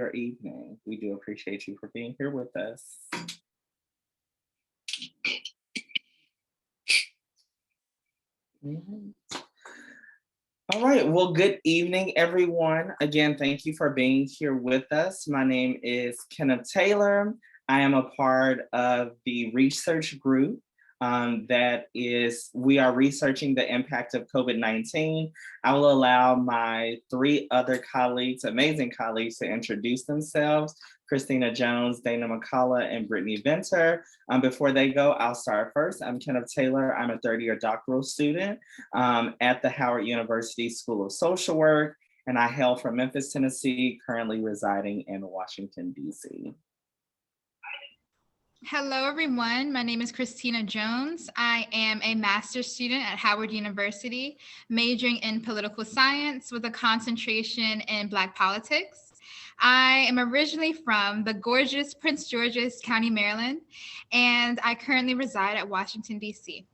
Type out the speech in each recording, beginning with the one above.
your evening. We do appreciate you for being here with us. All right, well, good evening, everyone. Again, thank you for being here with us. My name is Kenneth Taylor. I am a part of the research group we are researching the impact of COVID-19. I will allow my three other colleagues, amazing colleagues, to introduce themselves. Christina Jones, Dana McCalla, and Brittney Venter. Before they go, I'll start first. I'm Kenneth Taylor. I'm a third-year doctoral student at the Howard University School of Social Work, and I hail from Memphis, Tennessee, currently residing in Washington, D.C. Hello, everyone. My name is Christina Jones. I am a master's student at Howard University, majoring in political science with a concentration in Black politics. I am originally from the gorgeous Prince George's County, Maryland, and I currently reside at Washington, D.C.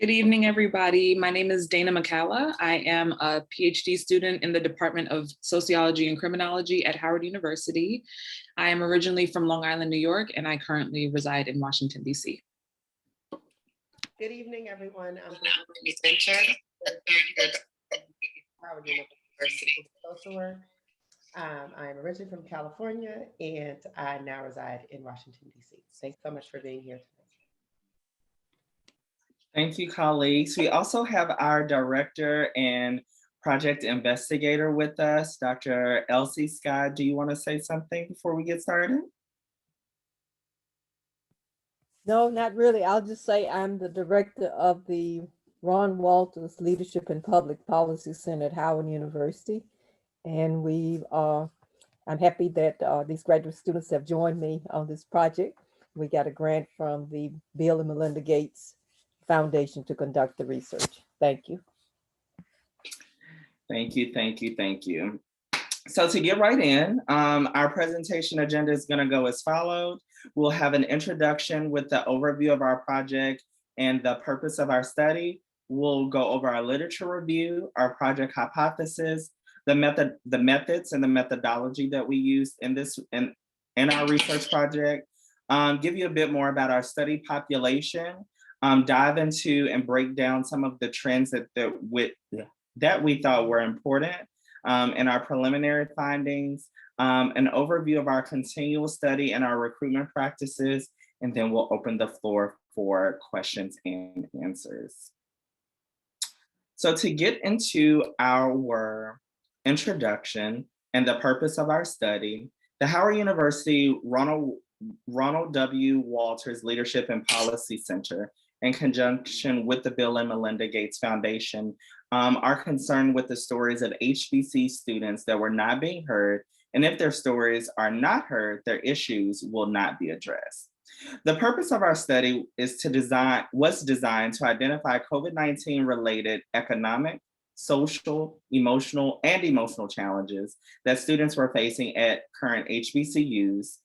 Good evening, everybody. My name is Dana McCalla. I am a PhD student in the Department of Sociology and Criminology at Howard University. I am originally from Long Island, New York, and I currently reside in Washington, D.C. Good evening, everyone. I'm Brittney Venter, Howard University Social Work. I am originally from California, and I now reside in Washington, D.C. Thanks so much for being here tonight. Thank you, colleagues. We also have our director and project investigator with us, Dr. Elsie. Scott, do you want to say something before we get started? No, not really. I'll just say I'm the director of the Ron Walters Leadership and Public Policy Center at Howard University. And I'm happy that these graduate students have joined me on this project. We got a grant from the Bill and Melinda Gates Foundation to conduct the research. Thank you. Thank you, thank you, thank you. So to get right in, our presentation agenda is going to go as follows. We'll have an introduction with the overview of our project and the purpose of our study. We'll go over our literature review, our project hypothesis, the methods and the methodology that we use in our research project, give you a bit more about our study population, dive into and break down some of the trends that we thought were important in our preliminary findings, an overview of our continual study and our recruitment practices, and then we'll open the floor for questions and answers. So to get into our introduction and the purpose of our study, the Howard University Ronald W. Walters Leadership and Policy Center, in conjunction with the Bill and Melinda Gates Foundation, are concerned with the stories of HBC students that were not being heard, and if their stories are not heard, their issues will not be addressed. The purpose of our study was designed to identify COVID-19 related economic, social, emotional, and emotional challenges that students were facing at current HBCUs,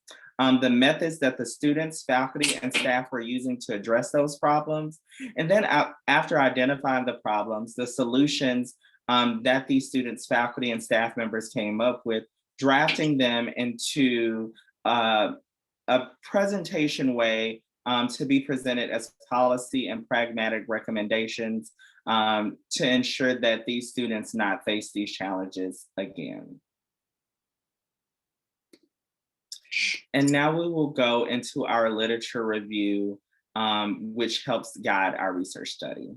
the methods that the students, faculty, and staff were using to address those problems. And then after identifying the problems, the solutions that these students, faculty, and staff members came up with, drafting them into a presentation way to be presented as policy and pragmatic recommendations to ensure that these students not face these challenges again. And now we will go into our literature review, which helps guide our research study.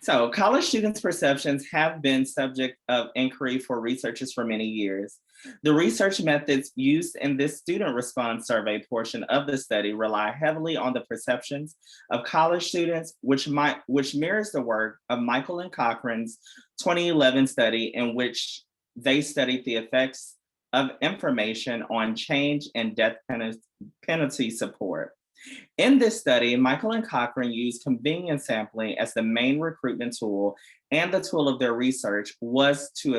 So college students' perceptions have been subject of inquiry for researchers for many years. The research methods used in this student response survey portion of the study rely heavily on the perceptions of college students, which mirrors the work of Michael and Cochran's 2011 study, in which they studied the effects of information on change and death penalty support. In this study, Michael and Cochran used convenience sampling as the main recruitment tool, and the tool of their research was to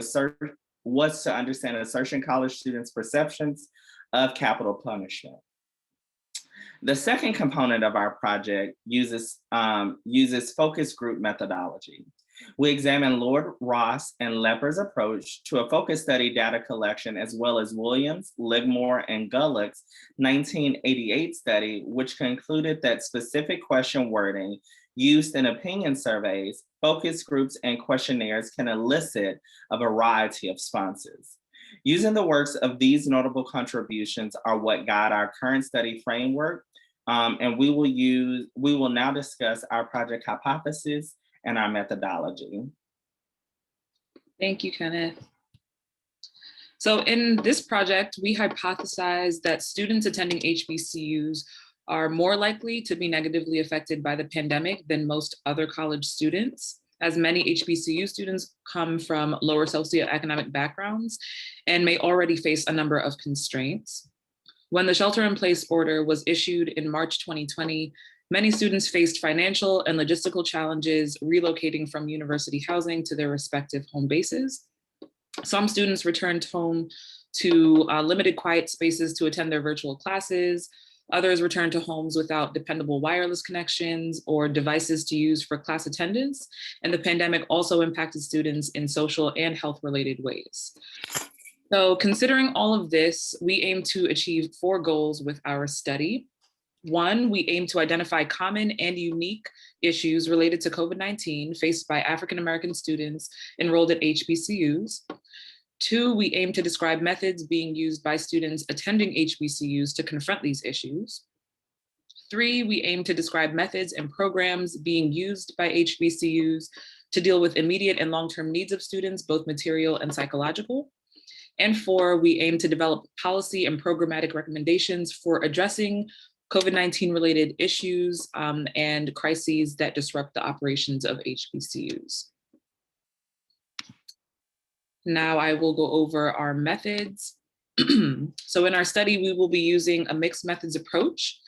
understand assertion college students' perceptions of capital punishment. The second component of our project uses focus group methodology. We examine Lord Ross and Lepper's approach to a focus study data collection, as well as Williams, Ligmore, and Gulick's 1988 study, which concluded that specific question wording used in opinion surveys, focus groups, and questionnaires can elicit a variety of responses. Using the works of these notable contributions are what guide our current study framework, and we will now discuss our project hypothesis and our methodology. Thank you, Kenneth. So in this project, we hypothesize that students attending HBCUs are more likely to be negatively affected by the pandemic than most other college students, as many HBCU students come from lower socioeconomic backgrounds and may already face a number of constraints. When the shelter-in-place order was issued in March 2020, many students faced financial and logistical challenges relocating from university housing to their respective home bases. Some students returned home to limited quiet spaces to attend their virtual classes. Others returned to homes without dependable wireless connections or devices to use for class attendance. And the pandemic also impacted students in social and health-related ways. So considering all of this, we aim to achieve 4 goals with our study. 1, we aim to identify common and unique issues related to COVID-19 faced by African-American students enrolled at HBCUs. 2, we aim to describe methods being used by students attending HBCUs to confront these issues. 3, we aim to describe methods and programs being used by HBCUs to deal with immediate and long-term needs of students, both material and psychological. And 4, we aim to develop policy and programmatic recommendations for addressing COVID-19 related issues and crises that disrupt the operations of HBCUs. Now I will go over our methods. So in our study, we will be using a mixed methods approach,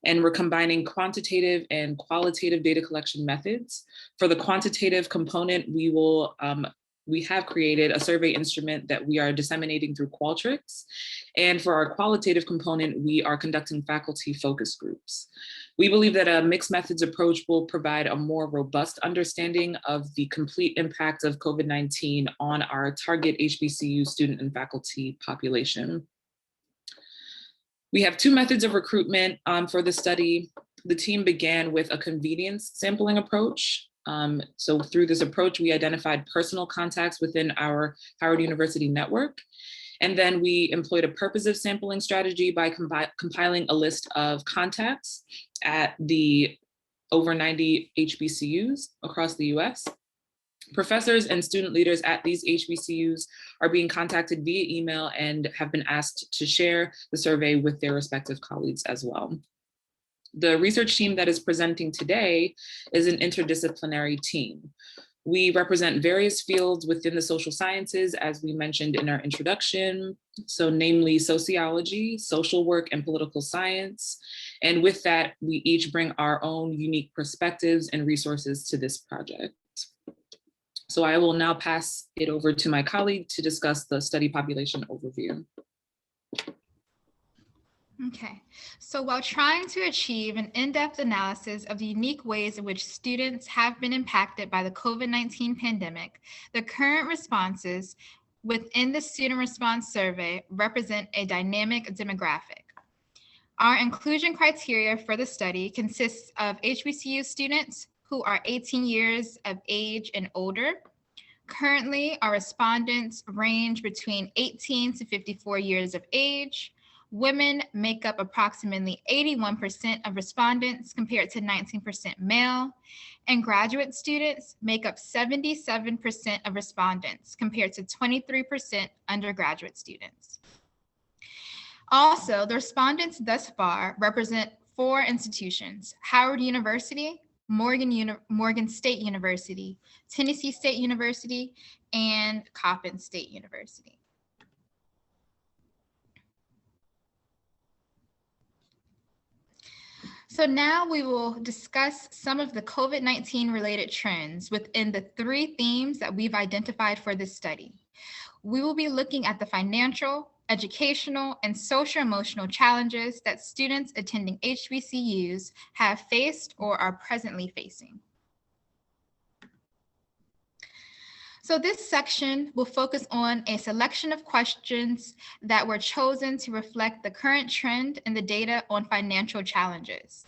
and we're combining quantitative and qualitative data collection methods. For the quantitative component, we have created a survey instrument that we are disseminating through Qualtrics. And for our qualitative component, we are conducting faculty focus groups. We believe that a mixed methods approach will provide a more robust understanding of the complete impact of COVID-19 on our target HBCU student and faculty population. We have 2 methods of recruitment for the study. The team began with a convenience sampling approach. So through this approach, we identified personal contacts within our Howard University network. And then we employed a purposive sampling strategy by compiling a list of contacts at the over 90 HBCUs across the US. Professors and student leaders at these HBCUs are being contacted via email and have been asked to share the survey with their respective colleagues as well. The research team that is presenting today is an interdisciplinary team. We represent various fields within the social sciences, as we mentioned in our introduction, so namely sociology, social work, and political science. And with that, we each bring our own unique perspectives and resources to this project. So I will now pass it over to my colleague to discuss the study population overview. Okay, so while trying to achieve an in-depth analysis of the unique ways in which students have been impacted by the COVID-19 pandemic, the current responses within the student response survey represent a dynamic demographic. Our inclusion criteria for the study consists of HBCU students who are 18 years of age and older. Currently, our respondents range between 18 to 54 years of age. Women make up approximately 81% of respondents compared to 19% male, and graduate students make up 77% of respondents compared to 23% undergraduate students. Also, the respondents thus far represent 4 institutions: Howard University, Morgan State University, Tennessee State University, and Coppin State University. So now we will discuss some of the COVID-19 related trends within the 3 themes that we've identified for this study. We will be looking at the financial, educational, and social-emotional challenges that students attending HBCUs have faced or are presently facing. So this section will focus on a selection of questions that were chosen to reflect the current trend in the data on financial challenges.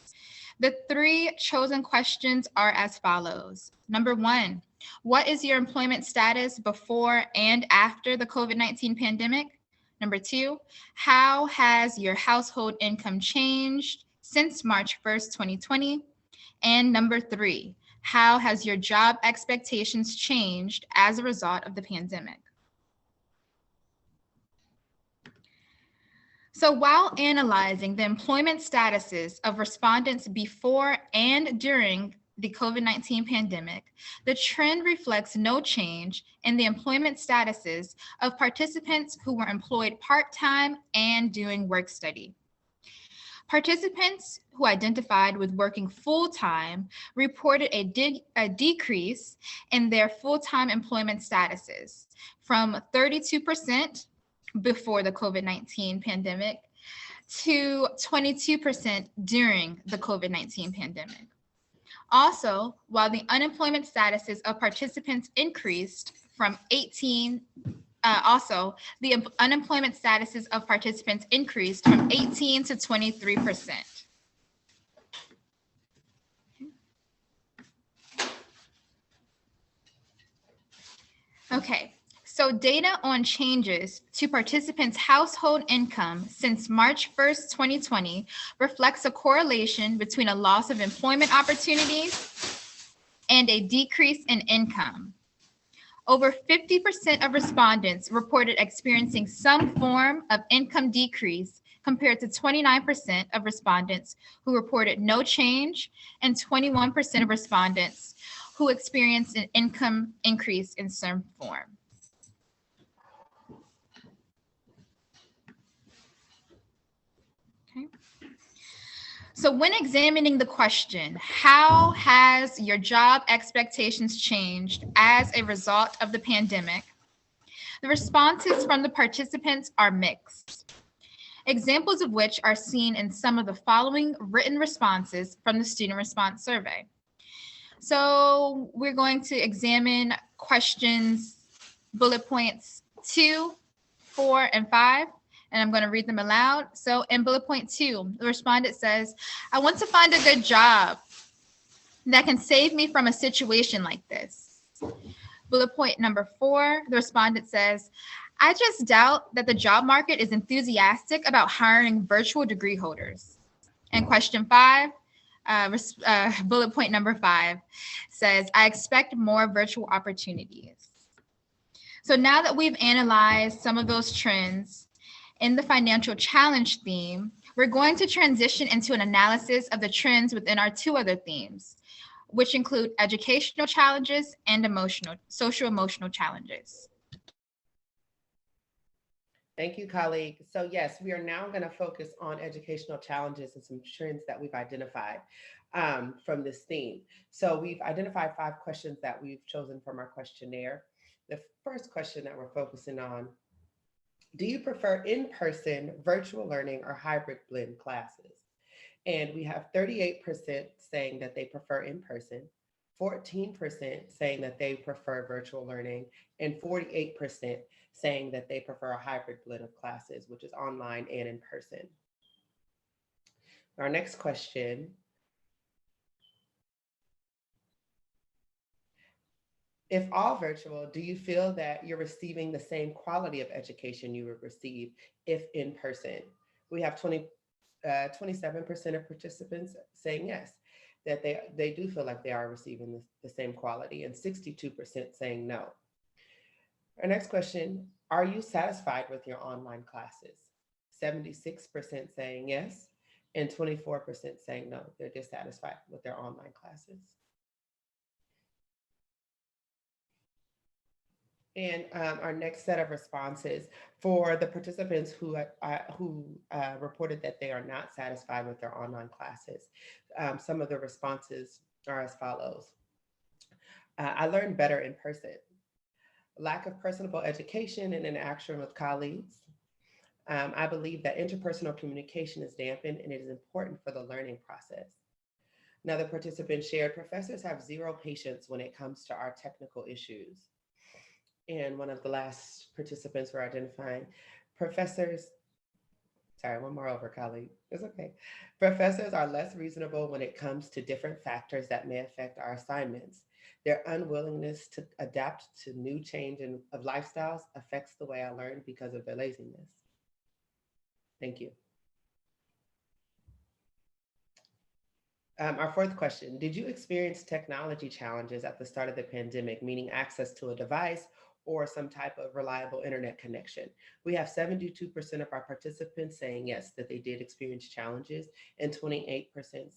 The 3 chosen questions are as follows. Number 1, what is your employment status before and after the COVID-19 pandemic? Number 2, how has your household income changed since March 1st, 2020? And number 3, how has your job expectations changed as a result of the pandemic? So while analyzing the employment statuses of respondents before and during the COVID-19 pandemic, the trend reflects no change in the employment statuses of participants who were employed part-time and doing work study. Participants who identified with working full-time reported a decrease in their full-time employment statuses from 32% before the COVID-19 pandemic to 22% during the COVID-19 pandemic. Also, while the unemployment statuses of participants increased from 18 the unemployment statuses of participants increased from 18 to 23%. Okay, so data on changes to participants' household income since March 1st, 2020 reflects a correlation between a loss of employment opportunities and a decrease in income. Over 50% of respondents reported experiencing some form of income decrease compared to 29% of respondents who reported no change and 21% of respondents who experienced an income increase in some form. Okay. So when examining the question, how has your job expectations changed as a result of the pandemic? The responses from the participants are mixed. Examples of which are seen in some of the following written responses from the student response survey. So we're going to examine questions, bullet points 2, 4, and 5. And I'm going to read them aloud. So in bullet point 2, the respondent says, I want to find a good job that can save me from a situation like this. Bullet point number 4, the respondent says, I just doubt that the job market is enthusiastic about hiring virtual degree holders. And question 5, bullet point number 5 says, I expect more virtual opportunities. So now that we've analyzed some of those trends, in the financial challenge theme, we're going to transition into an analysis of the trends within our 2 other themes, which include educational challenges and social-emotional challenges. Thank you, colleague. So yes, we are now going to focus on educational challenges and some trends that we've identified from this theme. So we've identified 5 questions that we've chosen from our questionnaire. The first question that we're focusing on: do you prefer in-person, virtual learning, or hybrid blend classes? And we have 38% saying that they prefer in-person, 14% saying that they prefer virtual learning, and 48% saying that they prefer a hybrid blend of classes, which is online and in person. Our next question: if all virtual, do you feel that you're receiving the same quality of education you would receive if in person? We have 27% of participants saying yes, that they do feel like they are receiving the same quality, and 62% saying no. Our next question: are you satisfied with your online classes? 76% saying yes, and 24% saying no, they're dissatisfied with their online classes. And our next set of responses for the participants who reported that they are not satisfied with their online classes. Some of the responses are as follows. I learned better in person. Lack of personable education and interaction with colleagues. I believe that interpersonal communication is dampened and it is important for the learning process. Another participant shared, professors have zero patience when it comes to our technical issues. And one of the last participants were identifying, professors, sorry, one more over, colleague, it's okay. Professors are less reasonable when it comes to different factors that may affect our assignments. Their unwillingness to adapt to new change of lifestyles affects the way I learn because of their laziness. Thank you. Our fourth question, did you experience technology challenges at the start of the pandemic, meaning access to a device or some type of reliable internet connection? We have 72% of our participants saying yes, that they did experience challenges, and 28%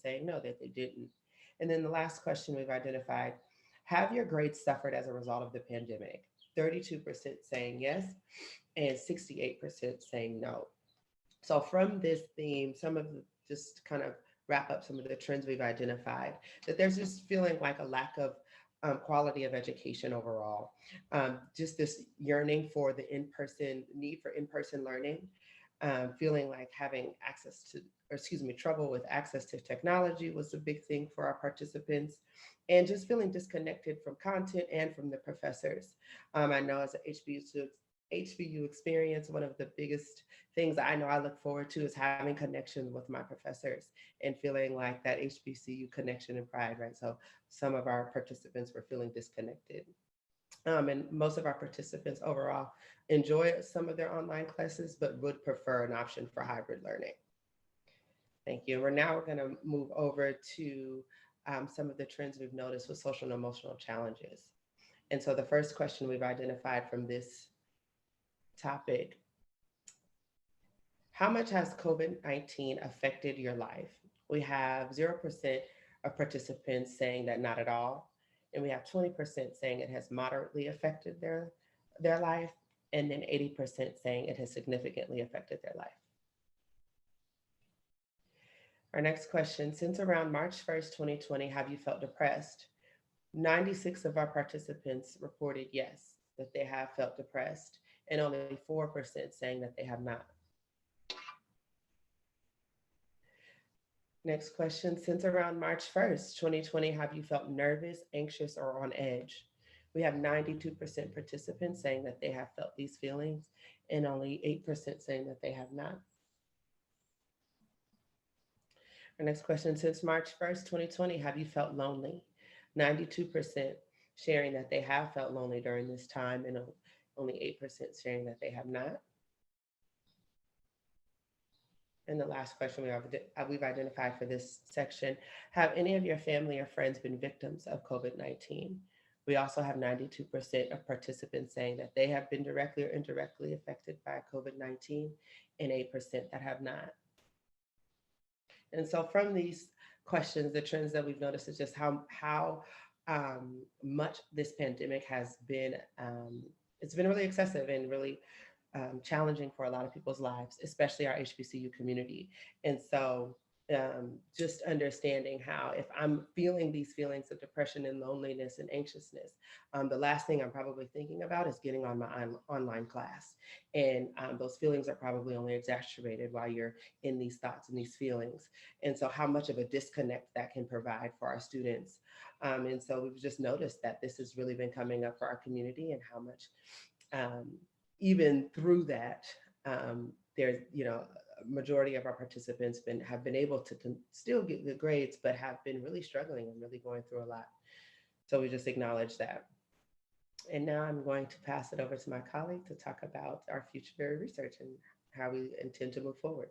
saying no, that they didn't. And then the last question we've identified, have your grades suffered as a result of the pandemic? 32% saying yes, and 68% saying no. So from this theme, some of the, just kind of wrap up some of the trends we've identified, that there's just feeling like a lack of quality of education overall. Just this yearning for the in-person, need for in-person learning, feeling like having access to, or excuse me, trouble with access to technology was a big thing for our participants, and just feeling disconnected from content and from the professors. I know as an HBCU experience, one of the biggest things I know I look forward to is having connection with my professors and feeling like that HBCU connection and pride, right? So some of our participants were feeling disconnected. And most of our participants overall enjoy some of their online classes, but would prefer an option for hybrid learning. Thank you. We're gonna move over to some of the trends we've noticed with social and emotional challenges. And so the first question we've identified from this topic, how much has COVID-19 affected your life? We have 0% of participants saying that not at all. And we have 20% saying it has moderately affected their life. And then 80% saying it has significantly affected their life. Our next question, since around March 1st, 2020, have you felt depressed? 96 of our participants reported yes, that they have felt depressed, and only 4% saying that they have not. Next question, since around March 1st, 2020, have you felt nervous, anxious, or on edge? We have 92% participants saying that they have felt these feelings, and only 8% saying that they have not. Our next question, since March 1st, 2020, have you felt lonely? 92% sharing that they have felt lonely during this time, and only 8% sharing that they have not. And the last question we've identified for this section, have any of your family or friends been victims of COVID-19? We also have 92% of participants saying that they have been directly or indirectly affected by COVID-19, and 8% that have not. And so from these questions, the trends that we've noticed is just how much this pandemic has been, it's been really excessive and really challenging for a lot of people's lives, especially our HBCU community. And so just understanding how, if I'm feeling these feelings of depression and loneliness and anxiousness, the last thing I'm probably thinking about is getting on my online class. And those feelings are probably only exacerbated while you're in these thoughts and these feelings. And so how much of a disconnect that can provide for our students. And so we've just noticed that this has really been coming up for our community, and how much even through that, there's, a majority of our participants have been able to still get good grades, but have been really struggling and really going through a lot. So we just acknowledge that. And now I'm going to pass it over to my colleague to talk about our future research and how we intend to move forward.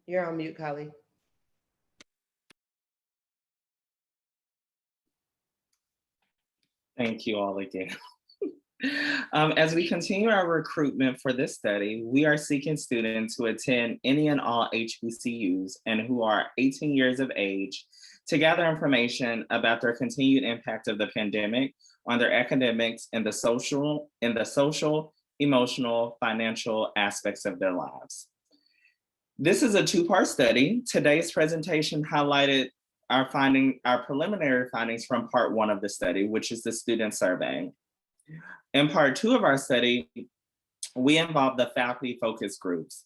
You're on mute, colleague. Thank you all again. As we continue our recruitment for this study, we are seeking students who attend any and all HBCUs and who are 18 years of age to gather information about their continued impact of the pandemic on their academics and the social, emotional, financial aspects of their lives. This is a two-part study. Today's presentation highlighted our preliminary findings from part 1 of the study, which is the student survey. In part 2 of our study, we involved the faculty focus groups.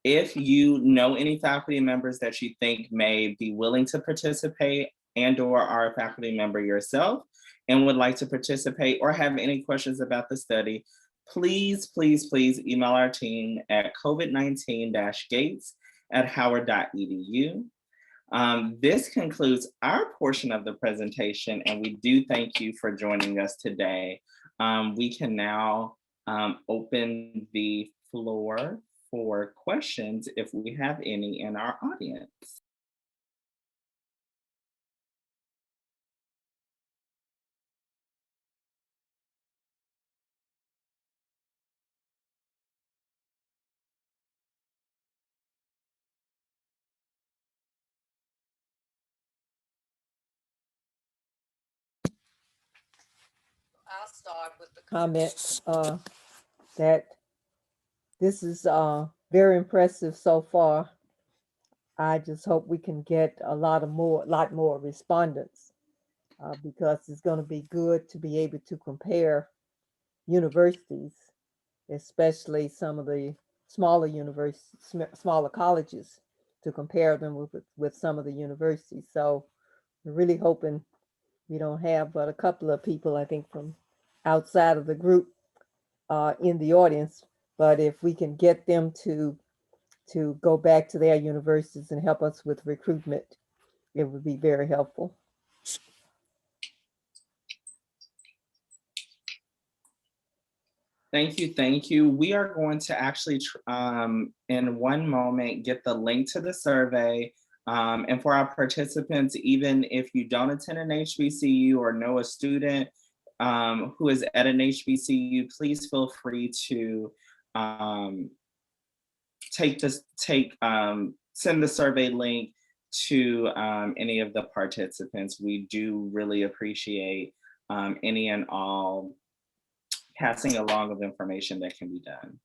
If you know any faculty members that you think may be willing to participate and/or are a faculty member yourself and would like to participate or have any questions about the study, please, please, please email our team at covid19-gates@howard.edu. This concludes our portion of the presentation, and we do thank you for joining us today. We can now open the floor for questions if we have any in our audience. I'll start with the comment that this is very impressive so far. I just hope we can get a lot more respondents because it's going to be good to be able to compare universities, especially some of the smaller universities, smaller colleges, to compare them with some of the universities. So we're really hoping we don't have but a couple of people, I think, from outside of the group in the audience. But if we can get them to go back to their universities and help us with recruitment, it would be very helpful. Thank you, thank you. We are going to actually, in one moment, get the link to the survey. And for our participants, even if you don't attend an HBCU or know a student who is at an HBCU, please feel free to send the survey link to any of the participants. We do really appreciate any and all passing along of information that can be done.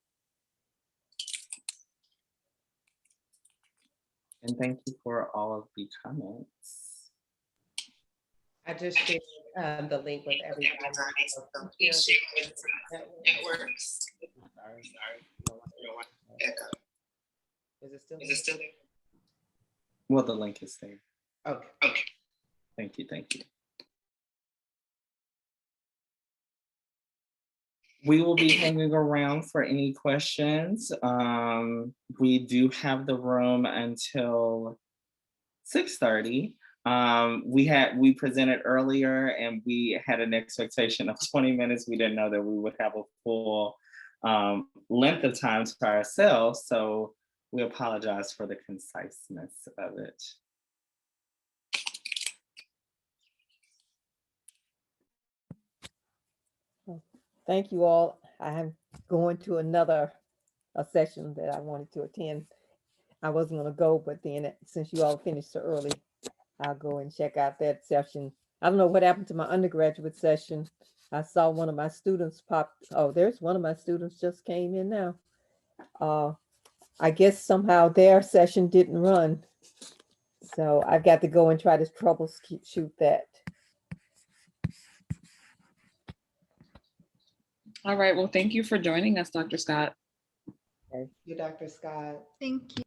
And thank you for all of the comments. I just shared the link with everybody. Networks. Echo. Is it still? Is it still there? Well, the link is there. Okay. Okay. Thank you, thank you. We will be hanging around for any questions. We do have the room until 6:30. We presented earlier and we had an expectation of 20 minutes. We didn't know that we would have a full length of time to ourselves. So we apologize for the conciseness of it. Thank you all. I am going to a session that I wanted to attend. I wasn't going to go, but then since you all finished so early, I'll go and check out that session. I don't know what happened to my undergraduate session. I saw one of my students pop. Oh, there's one of my students just came in now. I guess somehow their session didn't run. So I've got to go and try to troubleshoot that. All right, well, thank you for joining us, Dr. Scott. Thank you, Dr. Scott. Thank you.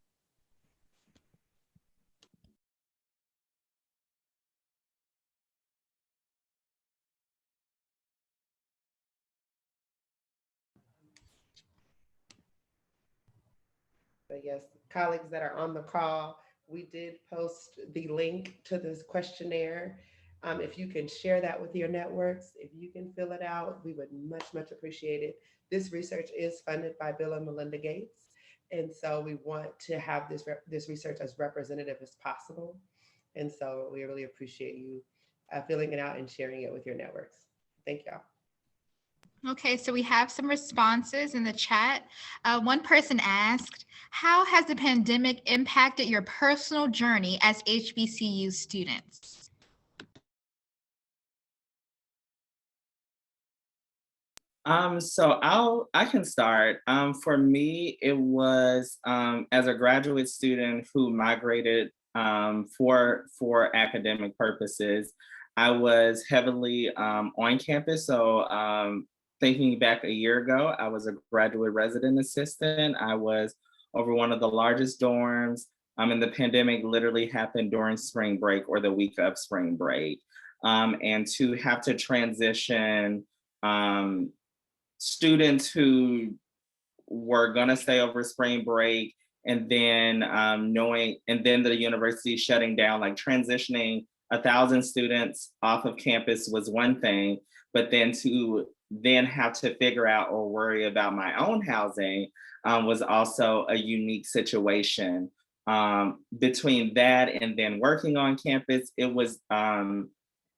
But yes, colleagues that are on the call, we did post the link to this questionnaire. If you can share that with your networks, if you can fill it out, we would much, much appreciate it. This research is funded by Bill and Melinda Gates. And so we want to have this research as representative as possible. And so we really appreciate you filling it out and sharing it with your networks. Thank y'all. Okay, so we have some responses in the chat. One person asked, how has the pandemic impacted your personal journey as HBCU students? So I can start. For me, it was as a graduate student who migrated for academic purposes. I was heavily on campus. So thinking back a year ago, I was a graduate resident assistant. I was over one of the largest dorms. And the pandemic literally happened during spring break or the week of spring break. And to have to transition students who were gonna stay over spring break and then and then the university shutting down, like transitioning 1,000 students off of campus was one thing, but then to then have to figure out or worry about my own housing was also a unique situation. Between that and then working on campus, it was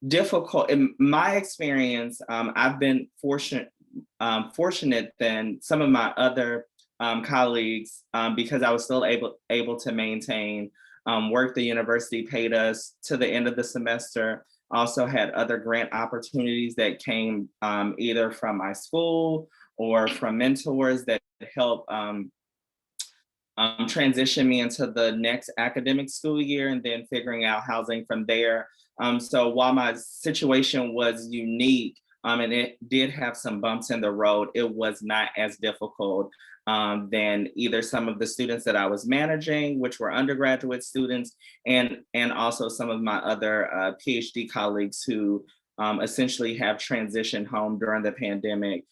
difficult. In my experience, I've been fortunate than some of my other colleagues because I was still able to maintain work. The university paid us to the end of the semester. Also had other grant opportunities that came either from my school or from mentors that helped transition me into the next academic school year and then figuring out housing from there. So while my situation was unique and it did have some bumps in the road, it was not as difficult than either some of the students that I was managing, which were undergraduate students, and also some of my other PhD colleagues who essentially have transitioned home during the pandemic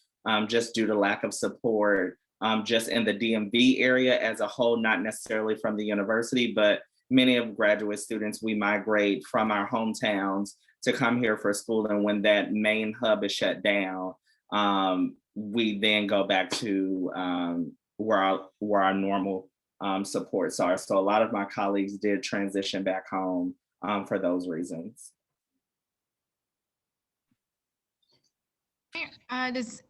just due to lack of support, just in the DMV area as a whole, not necessarily from the university, but many of graduate students, we migrate from our hometowns to come here for school. And when that main hub is shut down, we then go back to where our normal supports are. So a lot of my colleagues did transition back home for those reasons. Does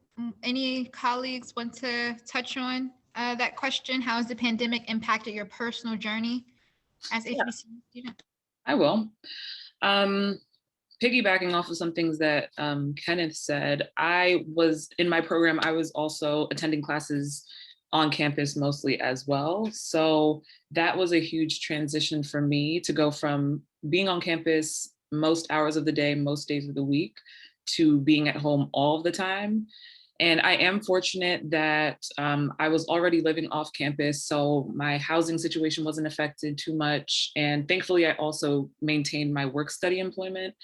any colleagues want to touch on that question? How has the pandemic impacted your personal journey as a HBCU student? I will. Piggybacking off of some things that Kenneth said, I was in my program, I was also attending classes on campus mostly as well. So that was a huge transition for me to go from being on campus most hours of the day, most days of the week, to being at home all the time. And I am fortunate that I was already living off campus, so my housing situation wasn't affected too much. And thankfully, I also maintained my work-study employment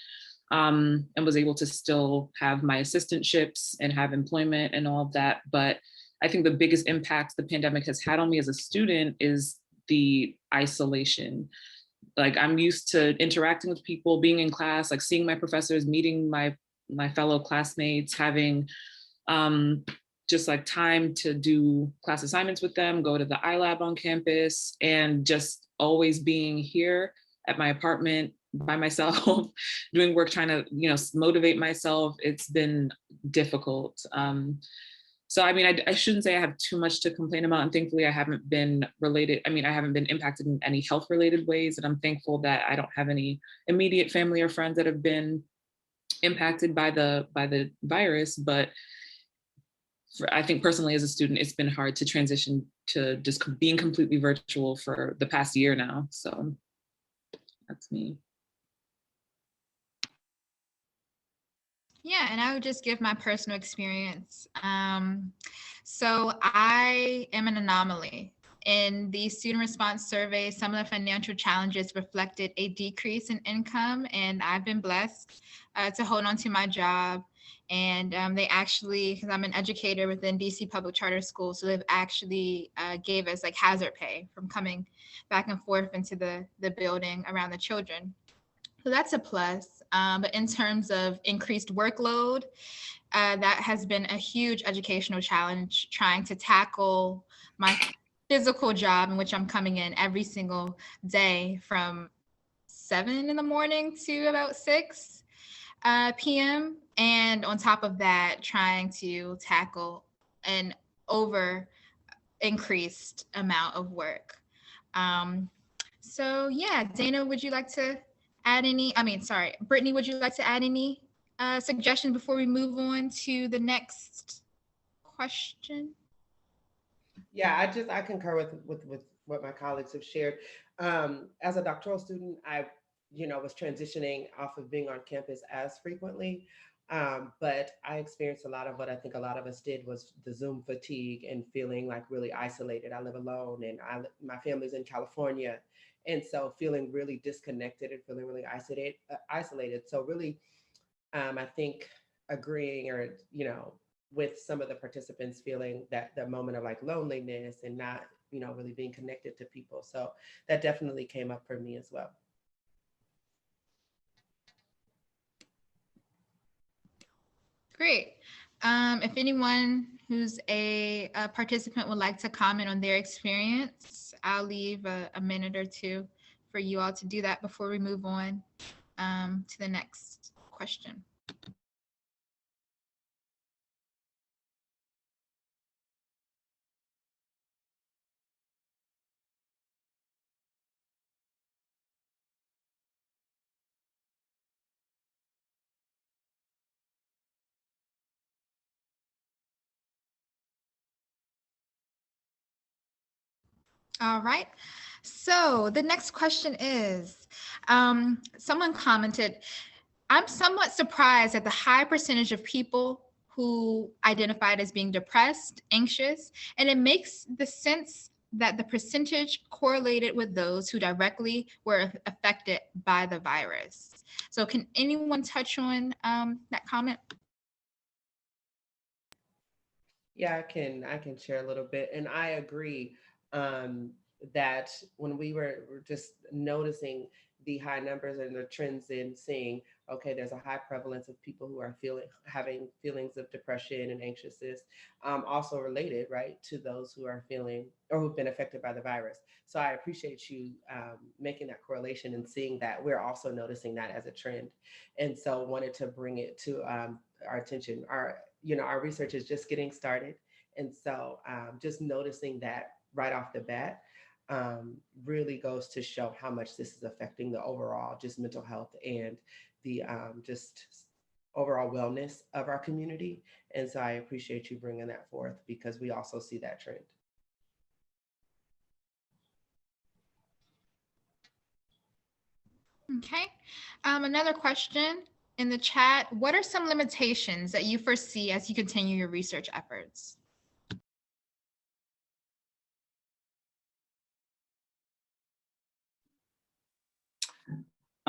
and was able to still have my assistantships and have employment and all of that. But I think the biggest impact the pandemic has had on me as a student is the isolation. Like, I'm used to interacting with people, being in class, like seeing my professors, meeting my fellow classmates, having just like time to do class assignments with them, go to the iLab on campus, and just always being here at my apartment by myself, doing work, trying to, motivate myself. It's been difficult. So, I mean, I shouldn't say I have too much to complain about. And thankfully, I haven't been impacted in any health related ways. And I'm thankful that I don't have any immediate family or friends that have been impacted by the virus. But I think personally as a student, it's been hard to transition to just being completely virtual for the past year now. So that's me. Yeah, and I would just give my personal experience. So I am an anomaly. In the student response survey, some of the financial challenges reflected a decrease in income, and I've been blessed to hold on to my job. And they actually, because I'm an educator within DC Public Charter School, so they've actually gave us like hazard pay from coming back and forth into the building around the children. So that's a plus. But in terms of increased workload, that has been a huge educational challenge, trying to tackle my physical job in which I'm coming in every single day from 7 in the morning to about 6 p.m. And on top of that, trying to tackle an over increased amount of work. So yeah, Dana, would you like to add any, Brittney, would you like to add any suggestions before we move on to the next question? Yeah, I concur with what my colleagues have shared. As a doctoral student, I, was transitioning off of being on campus as frequently. But I experienced a lot of what I think a lot of us did was the Zoom fatigue and feeling like really isolated. I live alone and my family's in California. And so feeling really disconnected and feeling really isolated. So really, I think agreeing or, with some of the participants feeling that the moment of like loneliness and not, really being connected to people. So that definitely came up for me as well. Great. If anyone who's a participant would like to comment on their experience, I'll leave a minute or two for you all to do that before we move on to the next question. All right. So the next question is, someone commented, I'm somewhat surprised at the high percentage of people who identified as being depressed, anxious, and it makes the sense that the percentage correlated with those who directly were affected by the virus. So can anyone touch on that comment? Yeah, I can share a little bit. And I agree that when we were just noticing the high numbers and the trends in seeing, okay, there's a high prevalence of people who are having feelings of depression and anxiousness, also related, right, to those who are feeling or who've been affected by the virus. So I appreciate you making that correlation and seeing that we're also noticing that as a trend. And so wanted to bring it to our attention. Our research is just getting started. And so just noticing that right off the bat really goes to show how much this is affecting the overall just mental health and the just overall wellness of our community. And so I appreciate you bringing that forth because we also see that trend. Okay. Another question in the chat. What are some limitations that you foresee as you continue your research efforts?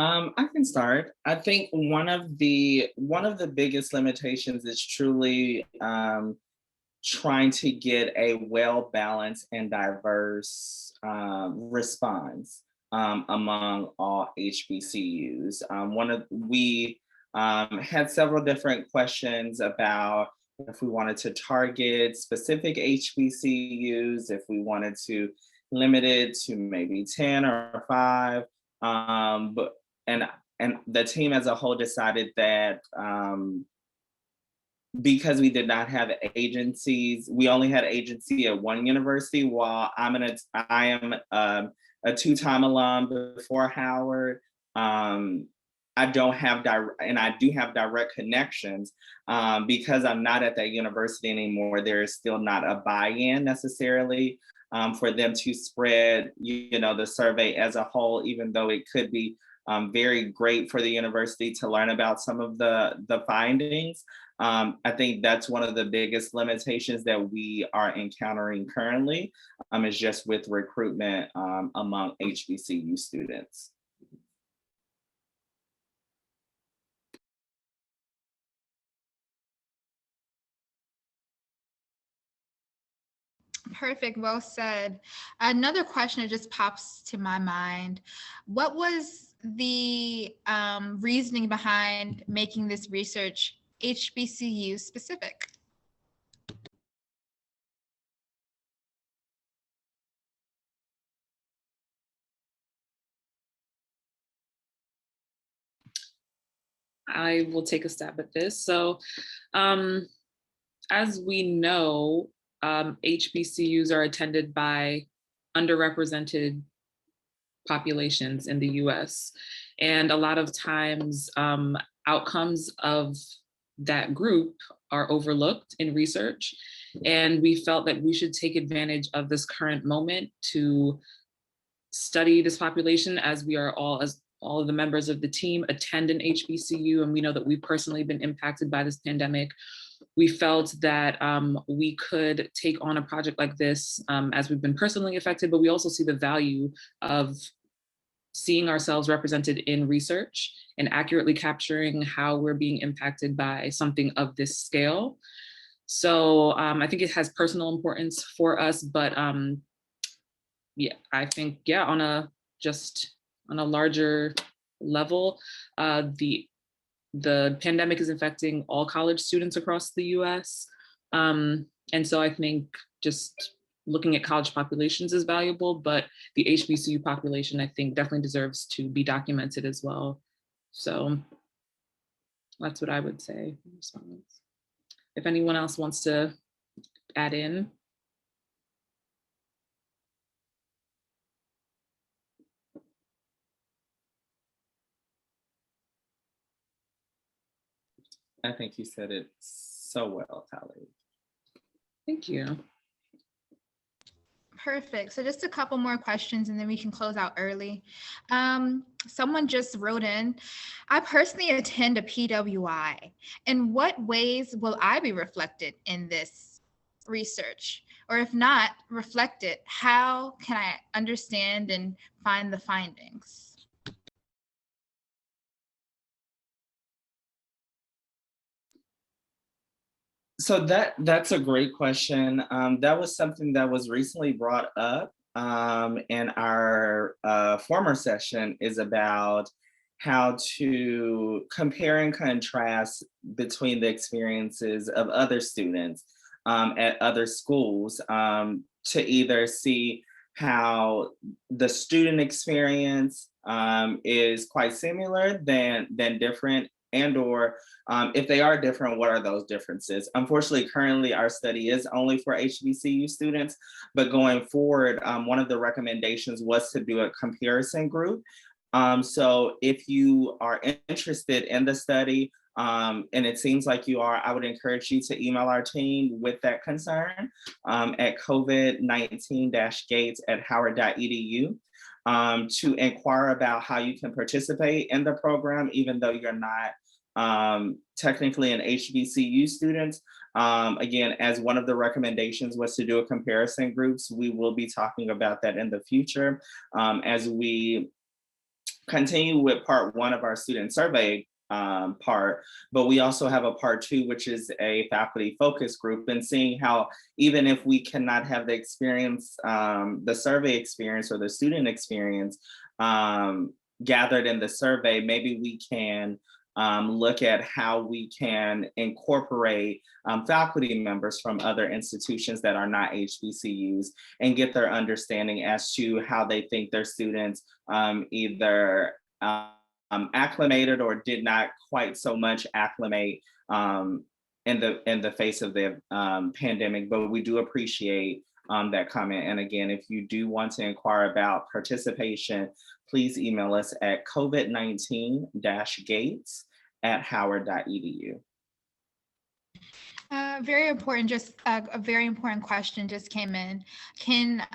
I can start. I think one of the biggest limitations is truly trying to get a well-balanced and diverse response among all HBCUs. We had several different questions about if we wanted to target specific HBCUs, if we wanted to limit it to maybe 10 or 5. But and the team as a whole decided that because we did not have agencies, we only had agency at one university. While I am a 2-time alum before Howard. I don't have and I do have direct connections because I'm not at that university anymore. There is still not a buy-in necessarily for them to spread, the survey as a whole, even though it could be very great for the university to learn about some of the findings. I think that's one of the biggest limitations that we are encountering currently is just with recruitment among HBCU students. Perfect. Well said. Another question that just pops to my mind. What was the reasoning behind making this research HBCU specific? I will take a stab at this. So as we know, HBCUs are attended by underrepresented populations in the US. And a lot of times outcomes of that group are overlooked in research. And we felt that we should take advantage of this current moment to study this population, as we are all of the members of the team attend an HBCU, and we know that we've personally been impacted by this pandemic. We felt that we could take on a project like this as we've been personally affected, but we also see the value of seeing ourselves represented in research and accurately capturing how we're being impacted by something of this scale. So I think it has personal importance for us, but yeah, I think, yeah, on a larger level, the pandemic is affecting all college students across the US. And so I think just looking at college populations is valuable, but the HBCU population, I think, definitely deserves to be documented as well. So that's what I would say in response. If anyone else wants to add in. I think you said it so well, Tali. Thank you. Perfect. So just a couple more questions and then we can close out early. Someone just wrote in, I personally attend a PWI. In what ways will I be reflected in this research? Or if not reflected, how can I understand and find the findings? So that's a great question. That was something that was recently brought up in our former session, is about how to compare and contrast between the experiences of other students at other schools, to either see how the student experience is quite similar than different, and or if they are different, what are those differences? Unfortunately, currently our study is only for HBCU students, but going forward, one of the recommendations was to do a comparison group. So if you are interested in the study, and it seems like you are, I would encourage you to email our team with that concern at covid19-gates@howard.edu. To inquire about how you can participate in the program, even though you're not technically an HBCU student. Again, as one of the recommendations was to do a comparison groups, we will be talking about that in the future as we continue with part one of our student survey part, but we also have a part two, which is a faculty focus group, and seeing how even if we cannot have the experience, the survey experience or the student experience gathered in the survey, maybe we can look at how we can incorporate faculty members from other institutions that are not HBCUs and get their understanding as to how they think their students either acclimated or did not quite so much acclimate in the face of the pandemic. But we do appreciate that comment. And again, if you do want to inquire about participation, please email us at covid19-gates@howard.edu. Very important, just a very important question just came in. Can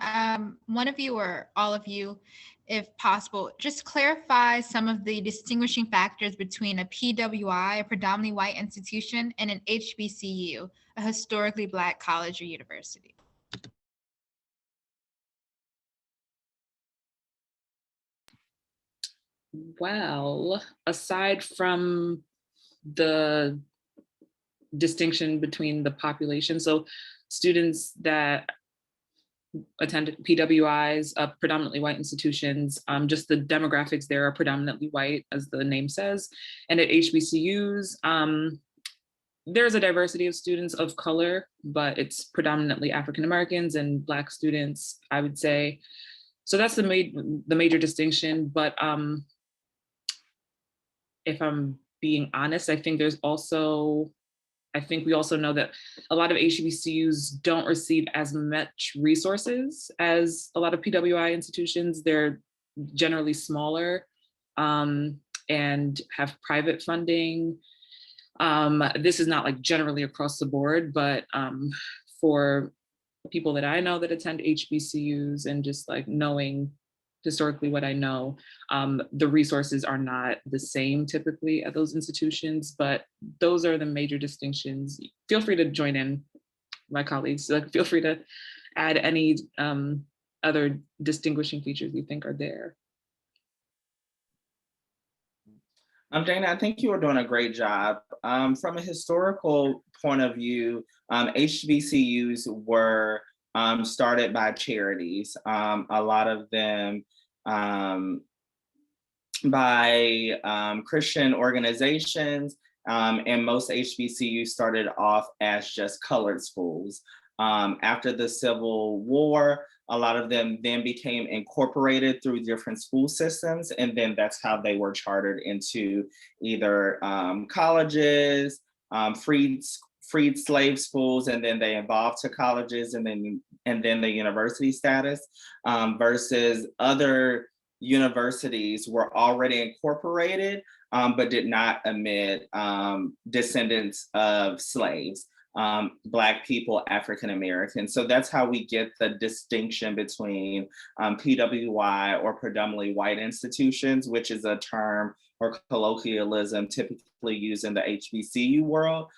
one of you or all of you, if possible, just clarify some of the distinguishing factors between a PWI, a predominantly white institution, and an HBCU, a historically Black college or university? Well, aside from the distinction between the population, so students that attend PWIs, predominantly white institutions, just the demographics there are predominantly white, as the name says. And at HBCUs, there's a diversity of students of color, but it's predominantly African Americans and Black students, I would say. So that's the major distinction. But if I'm being honest, I think we also know that a lot of HBCUs don't receive as much resources as a lot of PWI institutions. They're generally smaller and have private funding. This is not like generally across the board, but for people that I know that attend HBCUs and just like knowing historically what I know. The resources are not the same typically at those institutions, but those are the major distinctions. Feel free to join in, my colleagues. Feel free to add any other distinguishing features you think are there. Dana, I think you were doing a great job. From a historical point of view, HBCUs were started by charities, a lot of them by Christian organizations, and most HBCUs started off as just colored schools. After the Civil War, a lot of them then became incorporated through different school systems, and then that's how they were chartered into either colleges, freed slave schools, and then they evolved to colleges, and then the university status, versus other universities were already incorporated, but did not admit descendants of slaves. Black people, African American. So that's how we get the distinction between PWI, or predominantly white institutions, which is a term or colloquialism typically used in the HBCU world,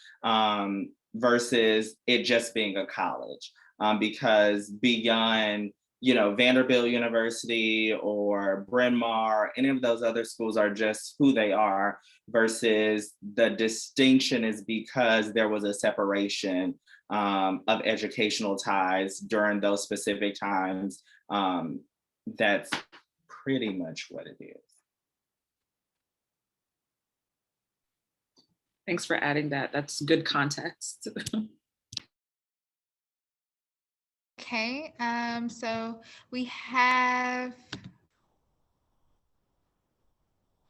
versus it just being a college. Because beyond, Vanderbilt University or Bryn Mawr, any of those other schools are just who they are, versus the distinction is because there was a separation of educational ties during those specific times. That's pretty much what it is. Thanks for adding that. That's good context. Okay, so we have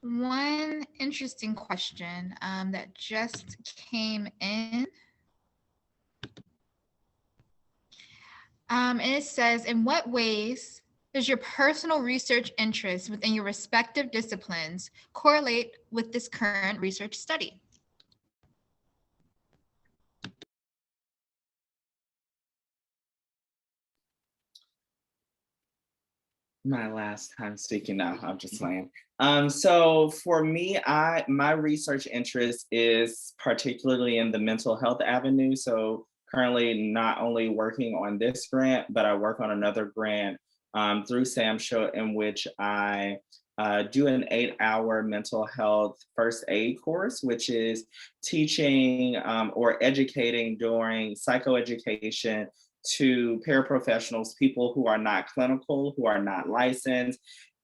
one interesting question that just came in. And it says, in what ways does your personal research interest within your respective disciplines correlate with this current research study? My last time speaking now, I'm just playing. So for me, my research interest is particularly in the mental health avenue. So currently not only working on this grant, but I work on another grant through SAMHSA, in which I do an 8-hour mental health first aid course, which is teaching or educating during psychoeducation to paraprofessionals, people who are not clinical, who are not licensed,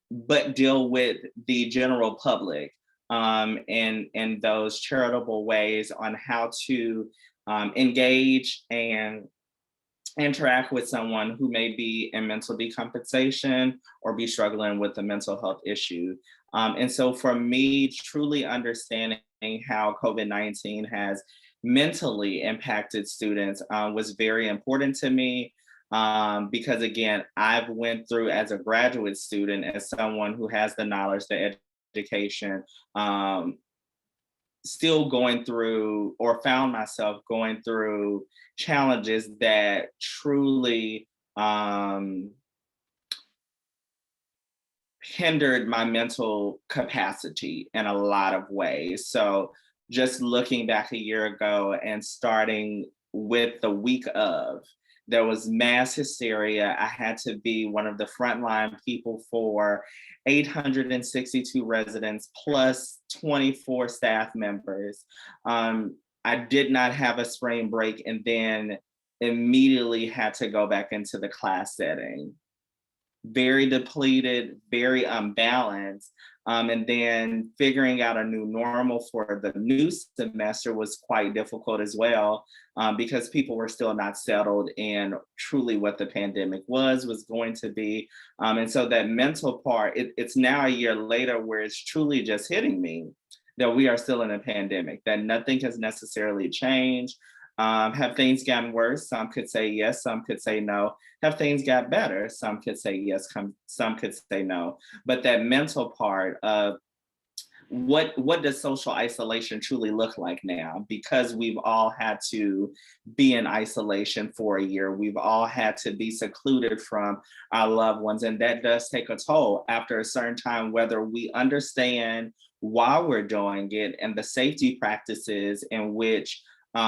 but deal with the general public in those charitable ways on how to engage and interact with someone who may be in mental decompensation or be struggling with a mental health issue. And so for me, truly understanding how COVID-19 has mentally impacted students was very important to me, because again, I've went through as a graduate student, as someone who has the knowledge, the education, still going through, or found myself going through, challenges that truly hindered my mental capacity in a lot of ways. So just looking back a year ago and starting with the week of, there was mass hysteria. I had to be one of the frontline people for 862 residents plus 24 staff members. I did not have a spring break, and then immediately had to go back into the class setting. Very depleted, very unbalanced. And then figuring out a new normal for the new semester was quite difficult as well, because people were still not settled in truly what the pandemic was going to be. And so that mental part, it's now a year later where it's truly just hitting me that we are still in a pandemic, that nothing has necessarily changed. Have things gotten worse? Some could say yes, some could say no. Have things got better? Some could say yes, some could say no. But that mental part of what does social isolation truly look like now? Because we've all had to be in isolation for a year. We've all had to be secluded from our loved ones. And that does take a toll after a certain time, whether we understand why we're doing it and the safety practices in which we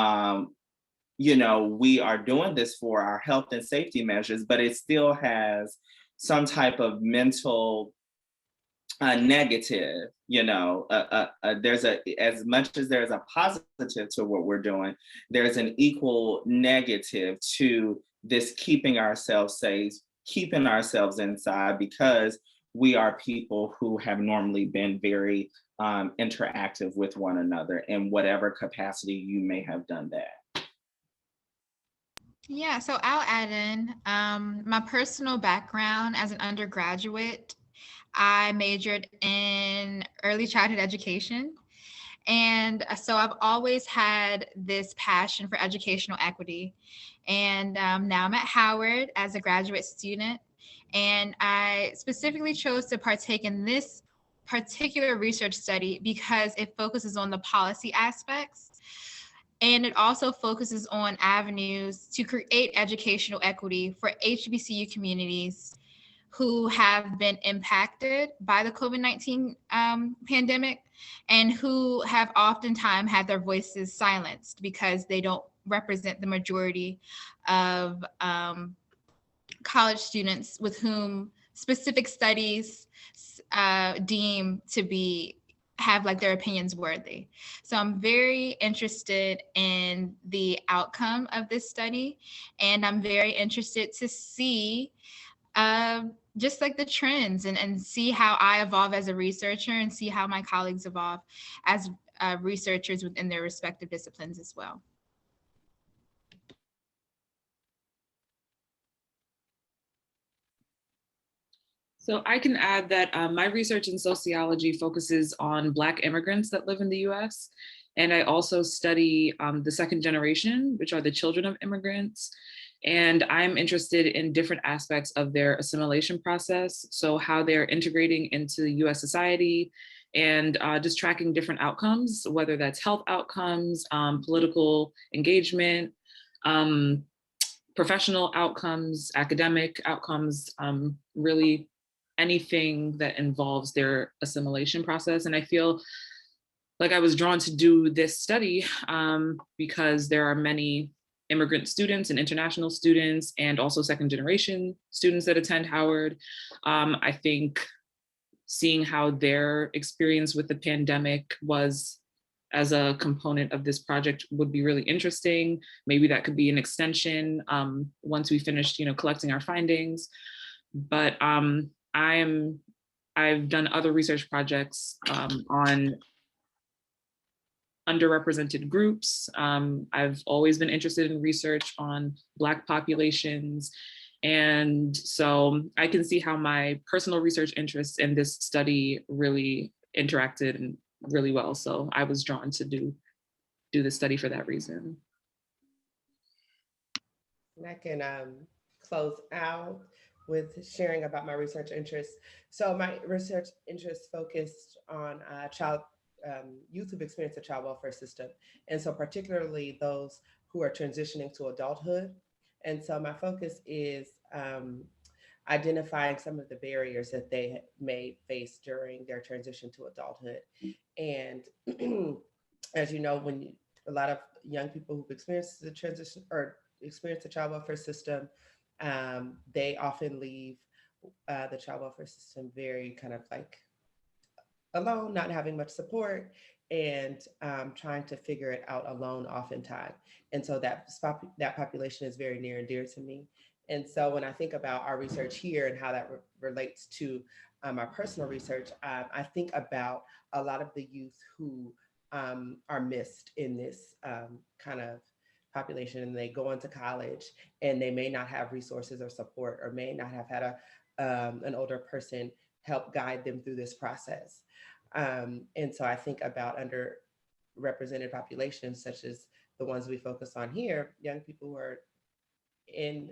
are doing this for our health and safety measures, but it still has some type of mental negative, there's as much as there's a positive to what we're doing, there's an equal negative to this keeping ourselves safe, keeping ourselves inside, because we are people who have normally been very interactive with one another in whatever capacity you may have done that. Yeah, so I'll add in my personal background as an undergraduate. I majored in early childhood education. And so I've always had this passion for educational equity. And now I'm at Howard as a graduate student. And I specifically chose to partake in this particular research study because it focuses on the policy aspects. And it also focuses on avenues to create educational equity for HBCU communities who have been impacted by the COVID-19 pandemic and who have oftentimes had their voices silenced because they don't represent the majority of college students with whom specific studies deem to have like their opinions worthy. So I'm very interested in the outcome of this study, and I'm very interested to see just like the trends and see how I evolve as a researcher and see how my colleagues evolve as researchers within their respective disciplines as well. So I can add that my research in sociology focuses on Black immigrants that live in the US. And I also study the second generation, which are the children of immigrants. And I'm interested in different aspects of their assimilation process. So how they're integrating into US society and just tracking different outcomes, whether that's health outcomes, political engagement, professional outcomes, academic outcomes, really anything that involves their assimilation process. And I feel like I was drawn to do this study because there are many immigrant students and international students and also second generation students that attend Howard. I think seeing how their experience with the pandemic was as a component of this project would be really interesting. Maybe that could be an extension once we finished, collecting our findings. But I've done other research projects on underrepresented groups. I've always been interested in research on Black populations. And so I can see how my personal research interests in this study really interacted really well. So I was drawn to do the study for that reason. And I can close out with sharing about my research interests. So my research interests focused on youth who've experienced the child welfare system. And so particularly those who are transitioning to adulthood. And so my focus is identifying some of the barriers that they may face during their transition to adulthood. And as you know, a lot of young people who've experienced the transition or experience the child welfare system, they often leave the child welfare system very kind of like alone, not having much support, and trying to figure it out alone oftentimes. And so that population is very near and dear to me. And so when I think about our research here and how that relates to our personal research, I think about a lot of the youth who are missed in this kind of population, and they go into college and they may not have resources or support, or may not have had an older person help guide them through this process. And so I think about underrepresented populations, such as the ones we focus on here, young people who are in,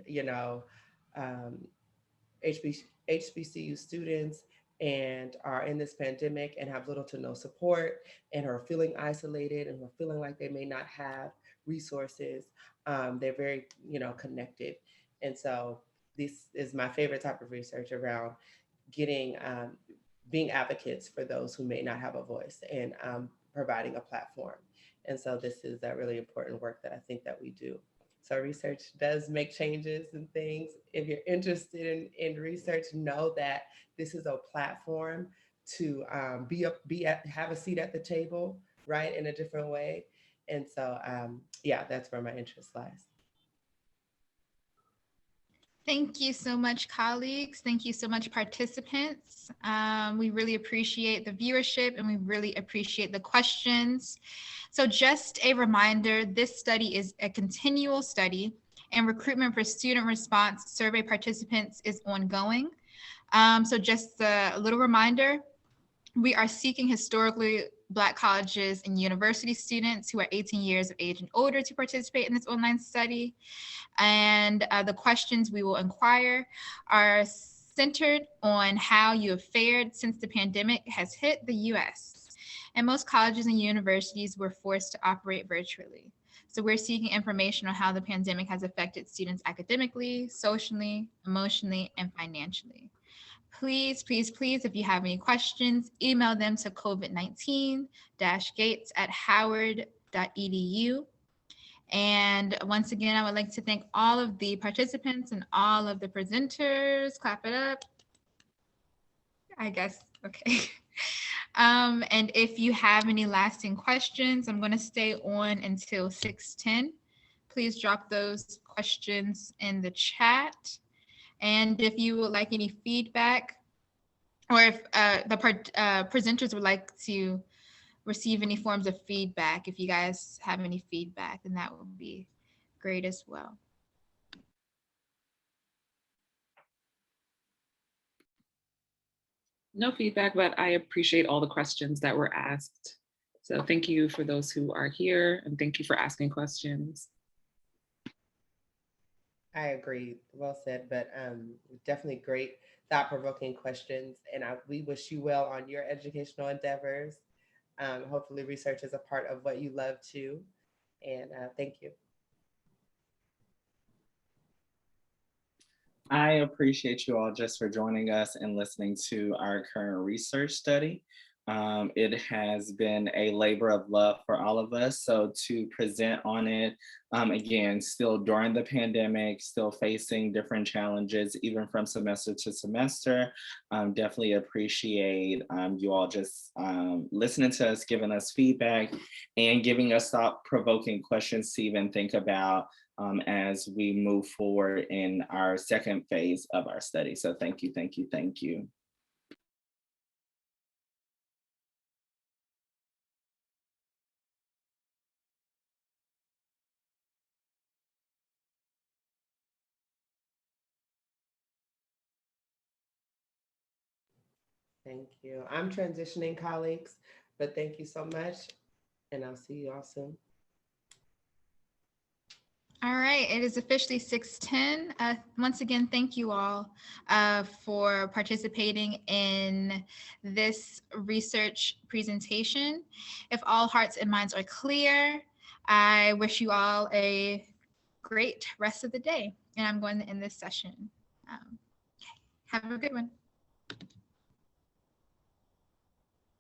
HBCU students and are in this pandemic and have little to no support and are feeling isolated and are feeling like they may not have resources. They're very, connected. And so this is my favorite type of research around getting, being advocates for those who may not have a voice and providing a platform. And so this is that really important work that I think that we do. So research does make changes and things. If you're interested in research, know that this is a platform to have a seat at the table, right, in a different way. And so, yeah, that's where my interest lies. Thank you so much, colleagues. Thank you so much, participants. We really appreciate the viewership and we really appreciate the questions. So just a reminder, this study is a continual study and recruitment for student response survey participants is ongoing. So just a little reminder, we are seeking historically Black colleges and university students who are 18 years of age and older to participate in this online study. And the questions we will inquire are centered on how you have fared since the pandemic has hit the US. And most colleges and universities were forced to operate virtually. So we're seeking information on how the pandemic has affected students academically, socially, emotionally, and financially. Please, please, please, if you have any questions, email them to covid19-gates@howard.edu. And once again, I would like to thank all of the participants and all of the presenters. Clap it up. I guess, okay. And if you have any lasting questions, I'm going to stay on until 6:10. Please drop those questions in the chat. And if you would like any feedback, or if the presenters would like to receive any forms of feedback, if you guys have any feedback, then that would be great as well. No feedback, but I appreciate all the questions that were asked. So thank you for those who are here and thank you for asking questions. I agree, well said, but definitely great thought-provoking questions. And we wish you well on your educational endeavors. Hopefully research is a part of what you love too. And thank you. I appreciate you all just for joining us and listening to our current research study. It has been a labor of love for all of us. So to present on it, again, still during the pandemic, still facing different challenges, even from semester to semester, definitely appreciate you all just listening to us, giving us feedback, and giving us thought-provoking questions to even think about as we move forward in our second phase of our study. So thank you, thank you, thank you. Thank you. I'm transitioning, colleagues, but thank you so much. And I'll see you all soon. All right, it is officially 6:10. Once again, thank you all for participating in this research presentation. If all hearts and minds are clear, I wish you all a great rest of the day. And I'm going to end this session. Have a good one.